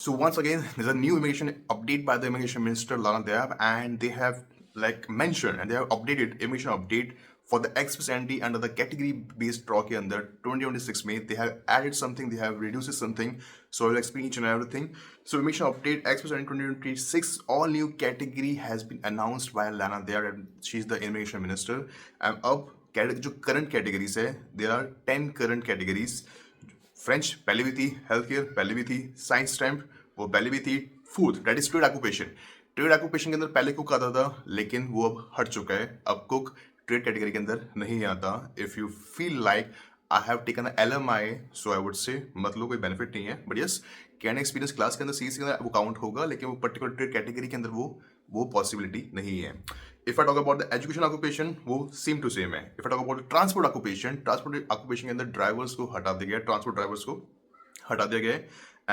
So once again, there's a new immigration update by the Immigration Minister Lana Dayab, and they have mentioned and they have updated immigration update for the express entry under the category based draw के अंदर 2026 में they have added something, they have reduced something. So I will explain each and everything. So immigration update express entry 2026, all new category has been announced by Lana Dayab, and she's the immigration minister. And अब जो current categories है, there are 10 current categories. French पहले भी थी, health care पहले भी थी, science stamp वो पहले भी थी, food that is trade occupation. Trade occupation के अंदर पहले कुक आता था, लेकिन वो अब हट चुका है। अब कुक ट्रेड कैटेगरी के अंदर नहीं आता। If you feel like I have taken LMI, so I would say मतलब कोई बेनिफिट नहीं है, but yes can experience class के अंदर सीसी के अंदर वो काउंट होगा, लेकिन वो पर्टिकुलर ट्रेड कैटेगरी के अंदर वो पॉसिबिलिटी नहीं है। If I talk about the education occupation, वो सेम टू सेम है। If I talk about transport occupation, transport occupation के अंदर ड्राइवर्स को हटा दिया गया, ट्रांसपोर्ट ड्राइवर्स को हटा दिया गया।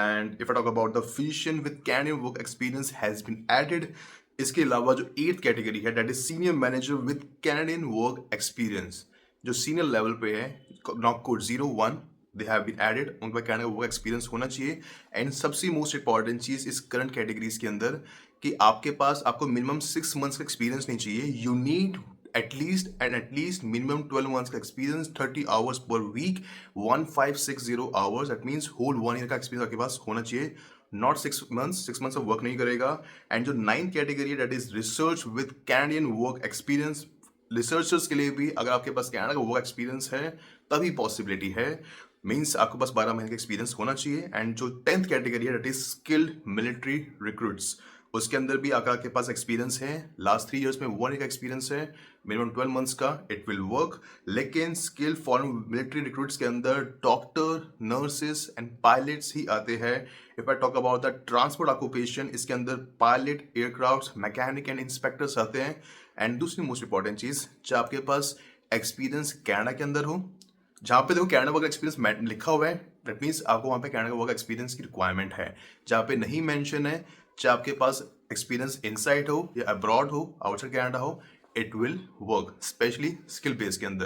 And if I talk about the physician with Canadian work experience has been added. इसके अलावा जो 8th कैटेगरी है that is senior manager with Canadian work experience, जो सीनियर लेवल पे है, not code 01, they have been added, उनका Canadian work experience होना चाहिए। एंड सबसे मोस्ट इंपॉर्टेंट चीज इस करंट कैटेगरीज के अंदर कि आपको मिनिमम 6 मंथ्स का एक्सपीरियंस नहीं चाहिए, you need at least minimum 12 months का experience, 30 hours per week, 1560 hours, that means whole 1 year का एक्सपीरियंस आपके पास होना चाहिए, नॉट 6 months ऑफ वर्क नहीं करेगा। एंड जो 9th कैटेगरी है that is research with Canadian work experience, researchers के लिए भी अगर आपके पास कनाडा का वर्क एक्सपीरियंस है तभी पॉसिबिलिटी है, मीन्स आपके पास 12 महीने का एक्सपीरियंस होना चाहिए। एंड जो 10th कैटेगरी है that is skilled military recruits, उसके अंदर भी अगर आपके पास एक्सपीरियंस है, लास्ट 3 years में 1 year का एक्सपीरियंस है, मिनिमम 12 months का, इट विल वर्क। लेकिन स्किल फॉरेन मिलिट्री रिक्रूट्स के अंदर डॉक्टर, नर्सेस एंड पायलट्स ही आते हैं। If I talk about the transport occupation, इसके अंदर pilot, aircraft mechanic and inspectors आते हैं। एंड दूसरी मोस्ट इंपॉर्टेंट चीज, जब आपके पास एक्सपीरियंस कनाडा के अंदर हो, जहाँ पे देखो कनाडा वर्क एक्सपीरियंस लिखा हुआ है, दैट मीन्स आपको वहाँ पे कनाडा वर्क एक्सपीरियंस की रिक्वायरमेंट है। जहाँ पे नहीं मेंशन है, चाहे आपके पास एक्सपीरियंस इनसाइड हो या अब्रॉड हो, आउटसाइड कनाडा हो, it will work, specially skill base के अंदर।